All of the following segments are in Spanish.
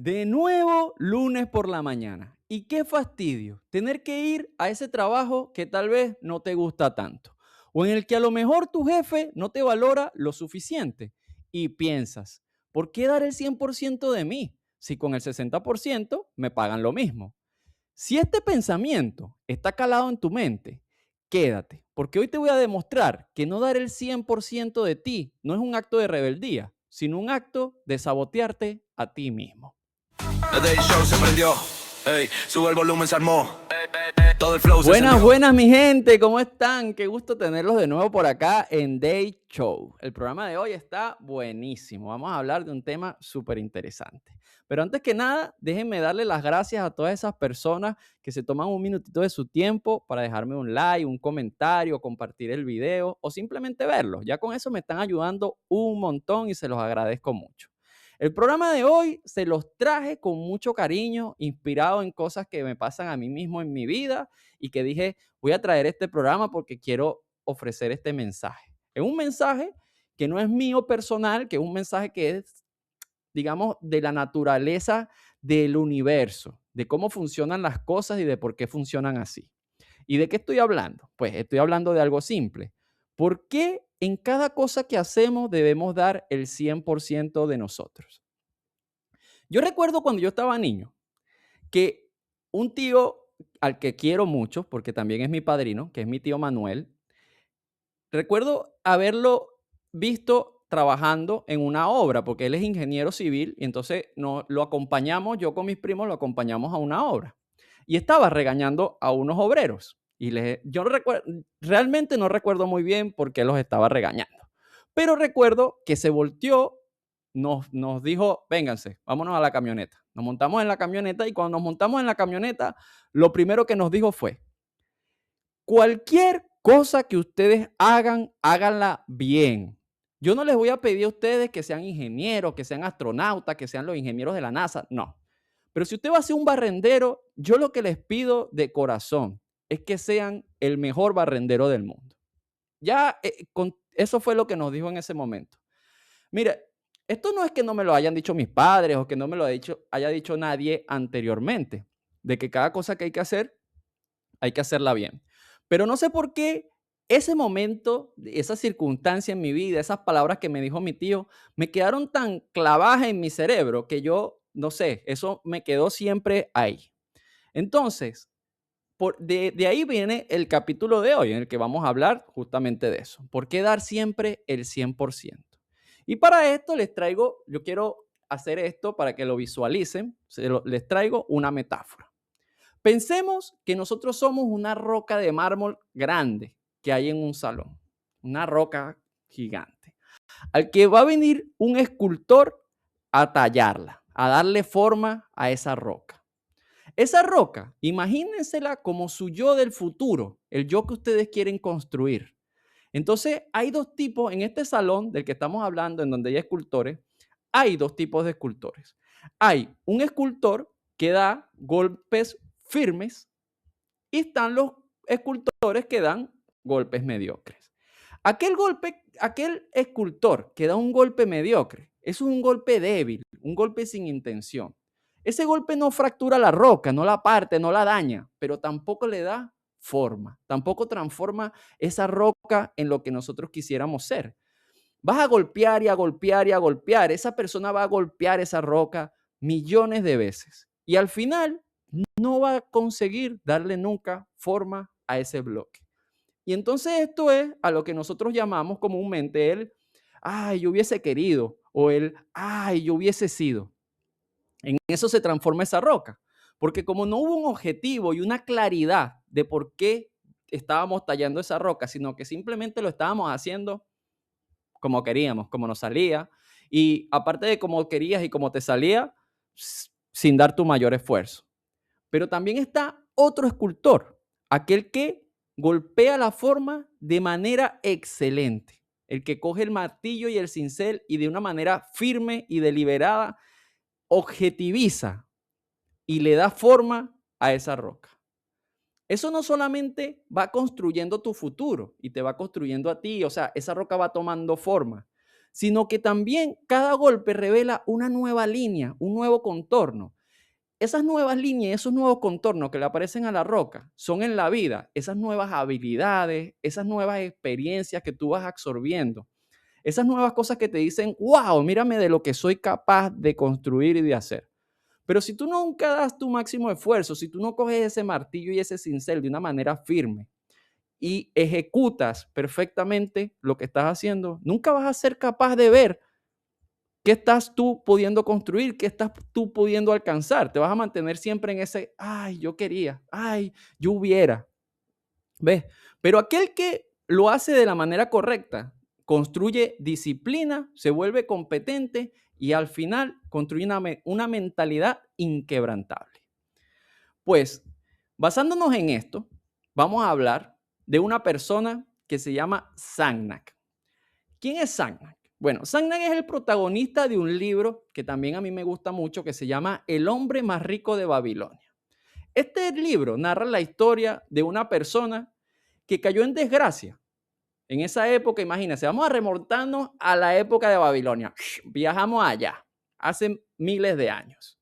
De nuevo, lunes por la mañana. Y qué fastidio tener que ir a ese trabajo que tal vez no te gusta tanto, o en el que a lo mejor tu jefe no te valora lo suficiente. Y piensas, ¿por qué dar el 100% de mí si con el 60% me pagan lo mismo? Si este pensamiento está calado en tu mente, quédate, porque hoy te voy a demostrar que no dar el 100% de ti no es un acto de rebeldía, sino un acto de sabotearte a ti mismo. Desde el show se prendió, ey, sube el volumen, se armó, todo el flow se Buenas, encendió. buenas, mi gente, ¿cómo están? Qué gusto tenerlos de nuevo por acá en Day Show. El programa de hoy está buenísimo. Vamos a hablar de un tema súper interesante. Pero antes que nada, déjenme darle las gracias a todas esas personas que se toman un minutito de su tiempo para dejarme un like, un comentario, compartir el video o simplemente verlo. Ya con eso me están ayudando un montón y se los agradezco mucho. El programa de hoy se los traje con mucho cariño, inspirado en cosas que me pasan a mí mismo en mi vida y que dije, voy a traer este programa porque quiero ofrecer este mensaje. Es un mensaje que no es mío personal, que es un mensaje que es, digamos, de la naturaleza del universo, de cómo funcionan las cosas y de por qué funcionan así. ¿Y de qué estoy hablando? Pues estoy hablando de algo simple. ¿Por qué en cada cosa que hacemos debemos dar el 100% de nosotros? Yo recuerdo cuando yo estaba niño que un tío al que quiero mucho, porque también es mi padrino, que es mi tío Manuel, recuerdo haberlo visto trabajando en una obra, porque él es ingeniero civil y entonces lo acompañamos, yo con mis primos lo acompañamos a una obra. Y estaba regañando a unos obreros. Yo no recuerdo, realmente no recuerdo muy bien por qué los estaba regañando. Pero recuerdo que se volteó, nos dijo, vénganse, vámonos a la camioneta. Nos montamos en la camioneta y cuando nos montamos en la camioneta, lo primero que nos dijo fue, cualquier cosa que ustedes hagan, háganla bien. Yo no les voy a pedir a ustedes que sean ingenieros, que sean astronautas, que sean los ingenieros de la NASA, no. Pero si usted va a ser un barrendero, yo lo que les pido de corazón es que sean el mejor barrendero del mundo. Ya eso fue lo que nos dijo en ese momento. Mire, esto no es que no me lo hayan dicho mis padres o que no me lo haya dicho nadie anteriormente, de que cada cosa que hay que hacerla bien. Pero no sé por qué ese momento, esa circunstancia en mi vida, esas palabras que me dijo mi tío, me quedaron tan clavadas en mi cerebro que yo, no sé, eso me quedó siempre ahí. Entonces, de ahí viene el capítulo de hoy en el que vamos a hablar justamente de eso. ¿Por qué dar siempre el 100%? Y para esto yo quiero hacer esto para que lo visualicen, les traigo una metáfora. Pensemos que nosotros somos una roca de mármol grande que hay en un salón, una roca gigante, al que va a venir un escultor a tallarla, a darle forma a esa roca. Esa roca, imagínensela como su yo del futuro, el yo que ustedes quieren construir. Entonces, hay dos tipos en este salón del que estamos hablando, en donde hay escultores, hay dos tipos de escultores. Hay un escultor que da golpes firmes y están los escultores que dan golpes mediocres. Aquel escultor que da un golpe mediocre, eso es un golpe débil, un golpe sin intención. Ese golpe no fractura la roca, no la parte, no la daña, pero tampoco le da forma, tampoco transforma esa roca en lo que nosotros quisiéramos ser. Vas a golpear y a golpear y a golpear. Esa persona va a golpear esa roca millones de veces. Y al final no va a conseguir darle nunca forma a ese bloque. Y entonces esto es a lo que nosotros llamamos comúnmente el, ay, yo hubiese querido, o el, ay, yo hubiese sido. En eso se transforma esa roca. Porque como no hubo un objetivo y una claridad de por qué estábamos tallando esa roca, sino que simplemente lo estábamos haciendo como queríamos, como nos salía. Y aparte de cómo querías y cómo te salía, sin dar tu mayor esfuerzo. Pero también está otro escultor, aquel que golpea la forma de manera excelente, el que coge el martillo y el cincel y de una manera firme y deliberada objetiviza y le da forma a esa roca. Eso no solamente va construyendo tu futuro y te va construyendo a ti, o sea, esa roca va tomando forma, sino que también cada golpe revela una nueva línea, un nuevo contorno. Esas nuevas líneas, esos nuevos contornos que le aparecen a la roca son en la vida, esas nuevas habilidades, esas nuevas experiencias que tú vas absorbiendo, esas nuevas cosas que te dicen, wow, mírame de lo que soy capaz de construir y de hacer. Pero si tú nunca das tu máximo esfuerzo, si tú no coges ese martillo y ese cincel de una manera firme y ejecutas perfectamente lo que estás haciendo, nunca vas a ser capaz de ver qué estás tú pudiendo construir, qué estás tú pudiendo alcanzar. Te vas a mantener siempre en ese, ay, yo quería, ay, yo hubiera. ¿Ves? Pero aquel que lo hace de la manera correcta, construye disciplina, se vuelve competente y al final construye una mentalidad inquebrantable. Pues, basándonos en esto, vamos a hablar de una persona que se llama Sagnac. ¿Quién es Sagnac? Bueno, Sagnac es el protagonista de un libro que también a mí me gusta mucho, que se llama El hombre más rico de Babilonia. Este libro narra la historia de una persona que cayó en desgracia. En esa época, imagínense, vamos a remontarnos a la época de Babilonia. Viajamos allá, hace miles de años,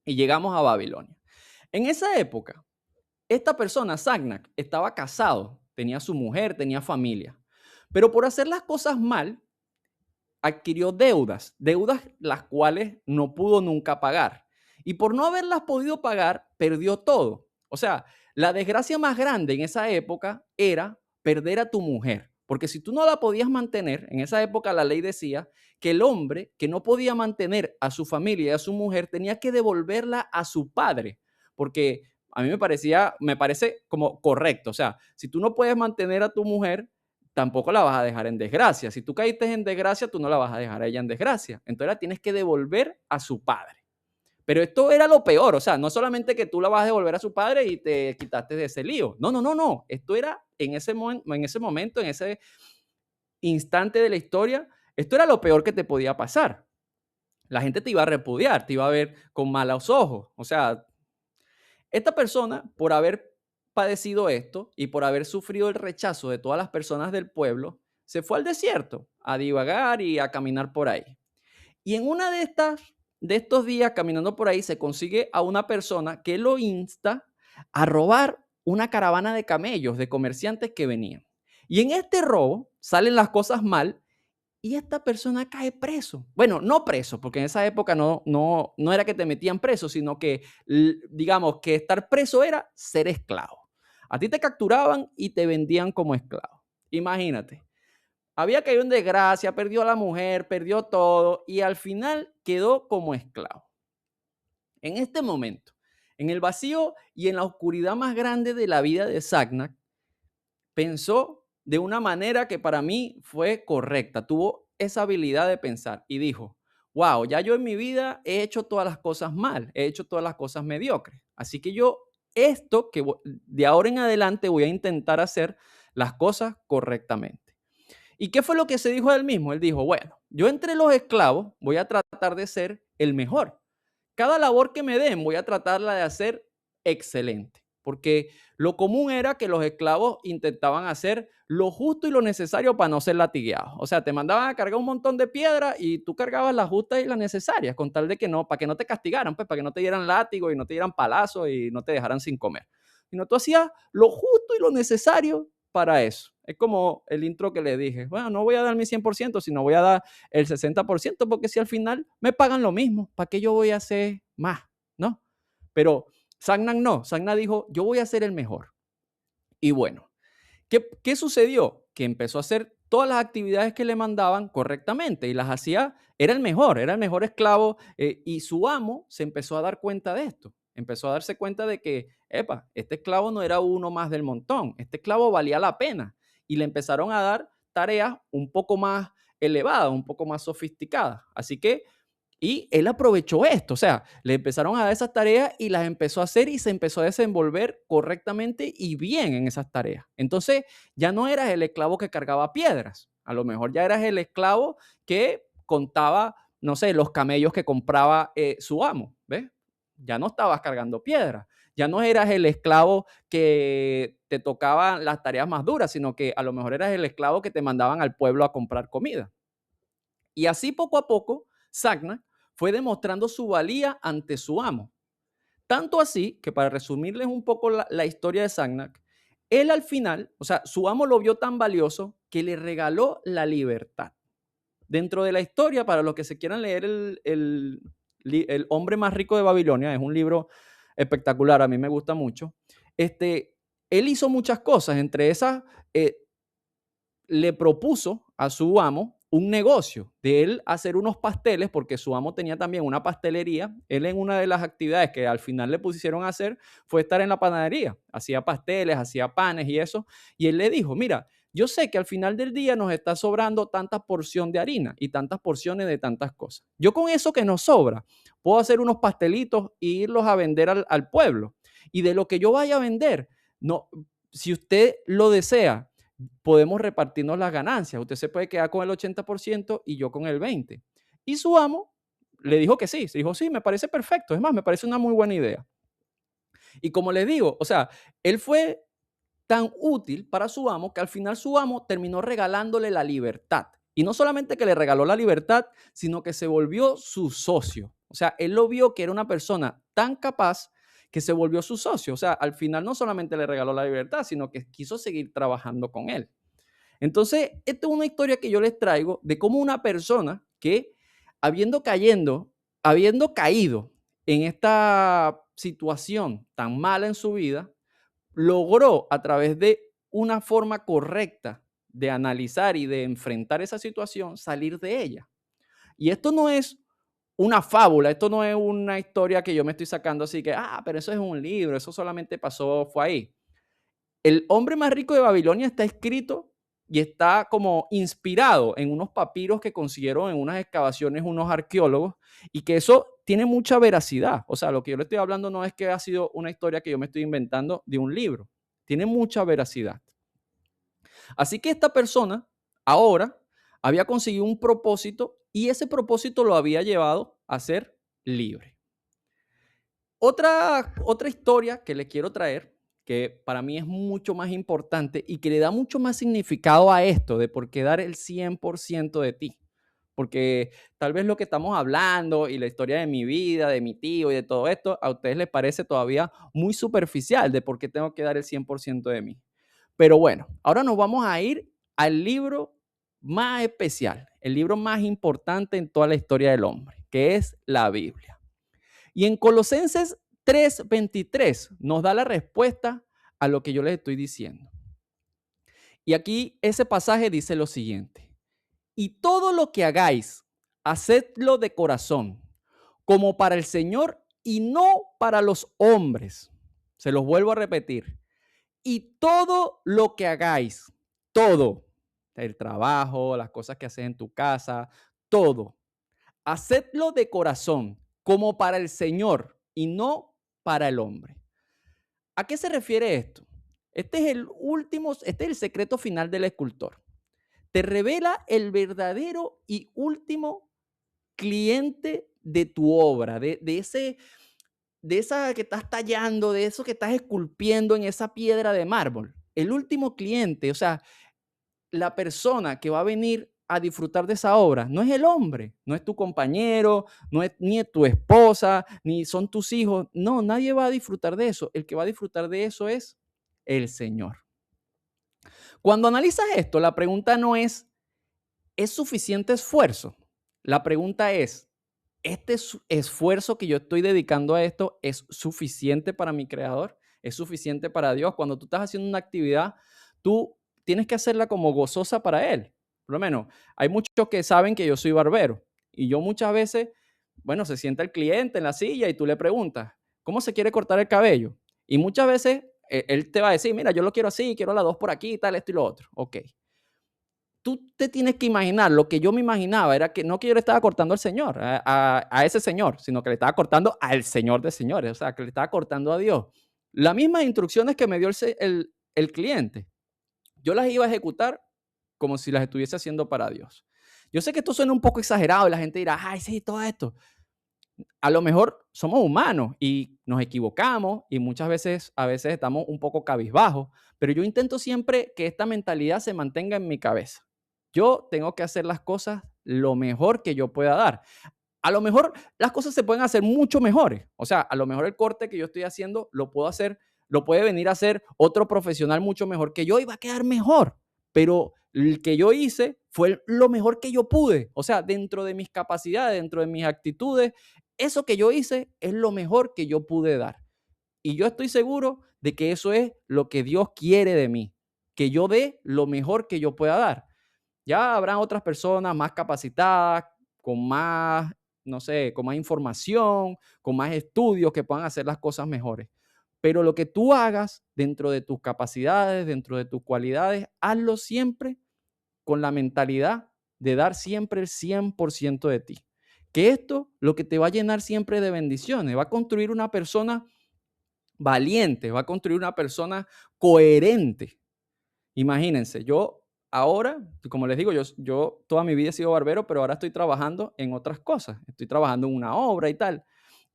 y llegamos a Babilonia. En esa época, esta persona, Sagnac, estaba casado, tenía su mujer, tenía familia, pero por hacer las cosas mal, adquirió deudas las cuales no pudo nunca pagar. Y por no haberlas podido pagar, perdió todo. O sea, la desgracia más grande en esa época era perder a tu mujer. Porque si tú no la podías mantener, en esa época la ley decía que el hombre que no podía mantener a su familia y a su mujer tenía que devolverla a su padre. Porque a mí me parece como correcto. O sea, si tú no puedes mantener a tu mujer, tampoco la vas a dejar en desgracia. Si tú caíste en desgracia, tú no la vas a dejar a ella en desgracia. Entonces la tienes que devolver a su padre. Pero esto era lo peor, o sea, no solamente que tú la vas a devolver a su padre y te quitaste de ese lío. No, no, no, no. Esto era en ese momento, en ese instante de la historia, esto era lo peor que te podía pasar. La gente te iba a repudiar, te iba a ver con malos ojos. O sea, esta persona, por haber padecido esto y por haber sufrido el rechazo de todas las personas del pueblo, se fue al desierto a divagar y a caminar por ahí. Y en una de estos días caminando por ahí se consigue a una persona que lo insta a robar una caravana de camellos de comerciantes que venían. Y en este robo salen las cosas mal y esta persona cae preso. Bueno, no preso, porque en esa época no era que te metían preso, sino que, digamos, que estar preso era ser esclavo. A ti te capturaban y te vendían como esclavo. Imagínate, había caído en desgracia, perdió a la mujer, perdió todo y al final quedó como esclavo. En este momento, en el vacío y en la oscuridad más grande de la vida de Sagnac, pensó de una manera que para mí fue correcta. Tuvo esa habilidad de pensar y dijo, wow, ya yo en mi vida he hecho todas las cosas mal, he hecho todas las cosas mediocres. Así que yo esto que de ahora en adelante voy a intentar hacer las cosas correctamente. ¿Y qué fue lo que se dijo a él mismo? Él dijo, bueno, yo entre los esclavos voy a tratar de ser el mejor. Cada labor que me den voy a tratarla de hacer excelente, porque lo común era que los esclavos intentaban hacer lo justo y lo necesario para no ser latigueados. O sea, te mandaban a cargar un montón de piedras y tú cargabas las justas y las necesarias con tal de que no, para que no te castigaran, pues para que no te dieran látigo y no te dieran palazo y no te dejaran sin comer. Sino tú hacías lo justo y lo necesario para eso. Es como el intro que le dije, bueno, no voy a dar mi 100%, sino voy a dar el 60%, porque si al final me pagan lo mismo, ¿para qué yo voy a hacer más? ¿No? Pero Sagnac no, Sagnac dijo, yo voy a ser el mejor. Y bueno, ¿qué sucedió? Que empezó a hacer todas las actividades que le mandaban correctamente y las hacía, era el mejor esclavo y su amo se empezó a dar cuenta de esto. Empezó a darse cuenta de que, epa, este esclavo no era uno más del montón, este esclavo valía la pena y le empezaron a dar tareas un poco más elevadas, un poco más sofisticadas. Así que y él aprovechó esto, o sea, le empezaron a dar esas tareas y las empezó a hacer y se empezó a desenvolver correctamente y bien en esas tareas. Entonces, ya no eras el esclavo que cargaba piedras, a lo mejor ya eras el esclavo que contaba, no sé, los camellos que compraba su amo, ¿ves? Ya no estabas cargando piedras, ya no eras el esclavo que te tocaba las tareas más duras, sino que a lo mejor eras el esclavo que te mandaban al pueblo a comprar comida. Y así poco a poco, Sagnac fue demostrando su valía ante su amo. Tanto así que, para resumirles un poco la historia de Sagnac, él al final, o sea, su amo lo vio tan valioso que le regaló la libertad. Dentro de la historia, para los que se quieran leer el hombre más rico de Babilonia, es un libro espectacular, a mí me gusta mucho. Él hizo muchas cosas, entre esas, le propuso a su amo un negocio de él hacer unos pasteles, porque su amo tenía también una pastelería. Él, en una de las actividades que al final le pusieron a hacer, fue estar en la panadería. Hacía pasteles, hacía panes y eso. Y él le dijo, mira, yo sé que al final del día nos está sobrando tanta porción de harina y tantas porciones de tantas cosas. Yo con eso que nos sobra, puedo hacer unos pastelitos e irlos a vender al pueblo. Y de lo que yo vaya a vender, no, si usted lo desea, podemos repartirnos las ganancias. Usted se puede quedar con el 80% y yo con el 20%. Y su amo le dijo que sí. Se dijo, sí, me parece perfecto. Es más, me parece una muy buena idea. Y como les digo, o sea, él fue tan útil para su amo que al final su amo terminó regalándole la libertad. Y no solamente que le regaló la libertad, sino que se volvió su socio. O sea, él lo vio que era una persona tan capaz que se volvió su socio. O sea, al final no solamente le regaló la libertad, sino que quiso seguir trabajando con él. Entonces, esta es una historia que yo les traigo de cómo una persona que, habiendo caído en esta situación tan mala en su vida, logró, a través de una forma correcta de analizar y de enfrentar esa situación, salir de ella. Y esto no es una fábula, esto no es una historia que yo me estoy sacando así que, pero eso es un libro, eso solamente pasó, fue ahí. El hombre más rico de Babilonia está escrito y está como inspirado en unos papiros que consiguieron en unas excavaciones unos arqueólogos, y que eso tiene mucha veracidad. O sea, lo que yo le estoy hablando no es que ha sido una historia que yo me estoy inventando de un libro, tiene mucha veracidad. Así que esta persona ahora había conseguido un propósito, y ese propósito lo había llevado a ser libre. Otra historia que le quiero traer, que para mí es mucho más importante y que le da mucho más significado a esto de por qué dar el 100% de ti. Porque tal vez lo que estamos hablando y la historia de mi vida, de mi tío y de todo esto, a ustedes les parece todavía muy superficial de por qué tengo que dar el 100% de mí. Pero bueno, ahora nos vamos a ir al libro más especial, el libro más importante en toda la historia del hombre, que es la Biblia. Y en Colosenses 3:23 nos da la respuesta a lo que yo les estoy diciendo. Y aquí ese pasaje dice lo siguiente: y todo lo que hagáis, hacedlo de corazón, como para el Señor y no para los hombres. Se los vuelvo a repetir. Y todo lo que hagáis, todo, el trabajo, las cosas que haces en tu casa, todo, hacedlo de corazón, como para el Señor y no para el hombre. ¿A qué se refiere esto? Este es el secreto final del escultor. Te revela el verdadero y último cliente de tu obra, de esa que estás tallando, de eso que estás esculpiendo en esa piedra de mármol. El último cliente, o sea, la persona que va a venir a disfrutar de esa obra no es el hombre, no es tu compañero, no es ni tu esposa, ni son tus hijos. No, nadie va a disfrutar de eso. El que va a disfrutar de eso es el Señor. Cuando analizas esto, la pregunta no ¿es suficiente esfuerzo? La pregunta es, ¿este esfuerzo que yo estoy dedicando a esto es suficiente para mi creador? ¿Es suficiente para Dios? Cuando tú estás haciendo una actividad, tú tienes que hacerla como gozosa para Él. Por lo menos, hay muchos que saben que yo soy barbero, y yo muchas veces, bueno, se sienta el cliente en la silla y tú le preguntas, ¿cómo se quiere cortar el cabello? Y muchas veces él te va a decir, mira, yo lo quiero así, quiero las dos por aquí, tal, esto y lo otro. Ok. Tú te tienes que imaginar, lo que yo me imaginaba era que no que yo le estaba cortando al Señor, a ese Señor, sino que le estaba cortando al Señor de señores, o sea, que le estaba cortando a Dios. Las mismas instrucciones que me dio el cliente, yo las iba a ejecutar como si las estuviese haciendo para Dios. Yo sé que esto suena un poco exagerado y la gente dirá, ay, sí, todo esto. A lo mejor somos humanos y nos equivocamos y a veces estamos un poco cabizbajos, pero yo intento siempre que esta mentalidad se mantenga en mi cabeza. yo tengo que hacer las cosas lo mejor que yo pueda dar. A lo mejor las cosas se pueden hacer mucho mejores. O sea, a lo mejor el corte que yo estoy haciendo lo puedo hacer, lo puede venir a hacer otro profesional mucho mejor que yo y va a quedar mejor. Pero el que yo hice fue lo mejor que yo pude. O sea, dentro de mis capacidades, dentro de mis actitudes, eso que yo hice es lo mejor que yo pude dar. Y yo estoy seguro de que eso es lo que Dios quiere de mí, que yo dé lo mejor que yo pueda dar. Ya habrán otras personas más capacitadas, con más, no sé, con más información, con más estudios que puedan hacer las cosas mejores. Pero lo que tú hagas dentro de tus capacidades, dentro de tus cualidades, hazlo siempre con la mentalidad de dar siempre el 100% de ti. Que esto lo que te va a llenar siempre de bendiciones, va a construir una persona valiente, va a construir una persona coherente. Imagínense, yo ahora, como les digo, yo toda mi vida he sido barbero, pero ahora estoy trabajando en otras cosas. Estoy trabajando en una obra y tal.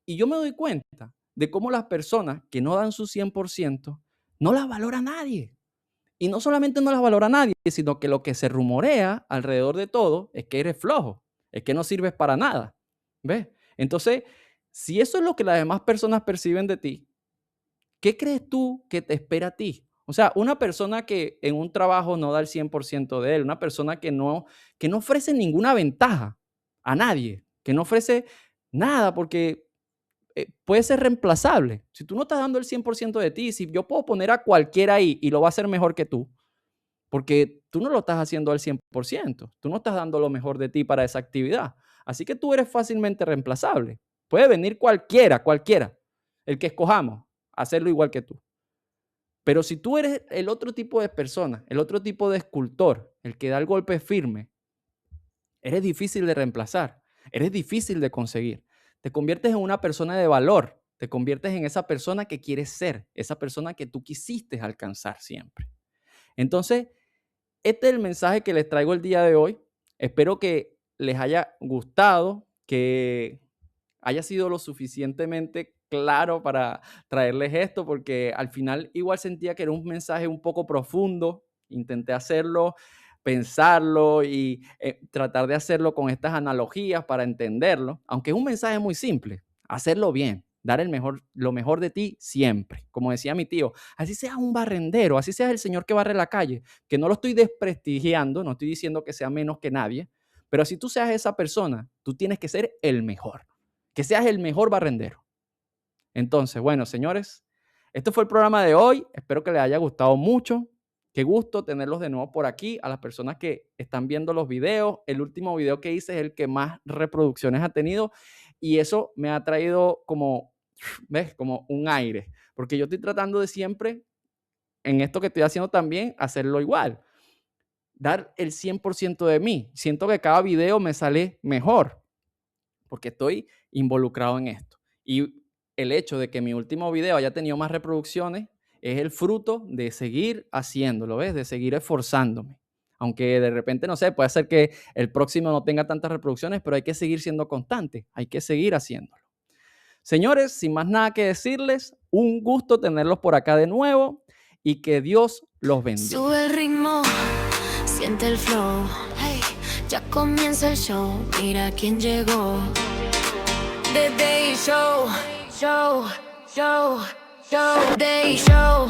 Y yo me doy cuenta de cómo las personas que no dan su 100% no las valora nadie. Y no solamente no las valora nadie, sino que lo que se rumorea alrededor de todo es que eres flojo, es que no sirves para nada. ¿Ves? Entonces, si eso es lo que las demás personas perciben de ti, ¿qué crees tú que te espera a ti? O sea, una persona que en un trabajo no da el 100% de él, una persona que no ofrece ninguna ventaja a nadie, que no ofrece nada porque puede ser reemplazable. Si tú no estás dando el 100% de ti, si yo puedo poner a cualquiera ahí y lo va a hacer mejor que tú, porque tú no lo estás haciendo al 100%, tú no estás dando lo mejor de ti para esa actividad. Así que tú eres fácilmente reemplazable. Puede venir cualquiera, el que escojamos, a hacerlo igual que tú. Pero si tú eres el otro tipo de persona, el otro tipo de escultor, el que da el golpe firme, eres difícil de reemplazar, eres difícil de conseguir. Te conviertes en una persona de valor, te conviertes en esa persona que quieres ser, esa persona que tú quisiste alcanzar siempre. Entonces, este es el mensaje que les traigo el día de hoy. Espero que les haya gustado, que haya sido lo suficientemente claro para traerles esto, porque al final igual sentía que era un mensaje un poco profundo. Intenté hacerlo, pensarlo y tratar de hacerlo con estas analogías para entenderlo, aunque es un mensaje muy simple, hacerlo bien, dar lo mejor de ti siempre. Como decía mi tío, así seas un barrendero, así seas el señor que barre la calle, que no lo estoy desprestigiando, no estoy diciendo que sea menos que nadie, pero si tú seas esa persona, tú tienes que ser el mejor, que seas el mejor barrendero. Entonces, bueno, señores, este fue el programa de hoy. Espero que les haya gustado mucho. Qué gusto tenerlos de nuevo por aquí. A las personas que están viendo los videos, el último video que hice es el que más reproducciones ha tenido y eso me ha traído como, ¿ves? Como un aire, porque yo estoy tratando de siempre, en esto que estoy haciendo también, hacerlo igual. Dar el 100% de mí. Siento que cada video me sale mejor porque estoy involucrado en esto. Y el hecho de que mi último video haya tenido más reproducciones es el fruto de seguir haciéndolo, ¿ves? De seguir esforzándome. Aunque de repente, no sé, puede ser que el próximo no tenga tantas reproducciones, pero hay que seguir siendo constante, hay que seguir haciéndolo. Señores, sin más nada que decirles, un gusto tenerlos por acá de nuevo y que Dios los bendiga. Sube el ritmo, siente el flow, hey, ya comienza el show, mira quién llegó. The Day Show, show, show, show, Day Show.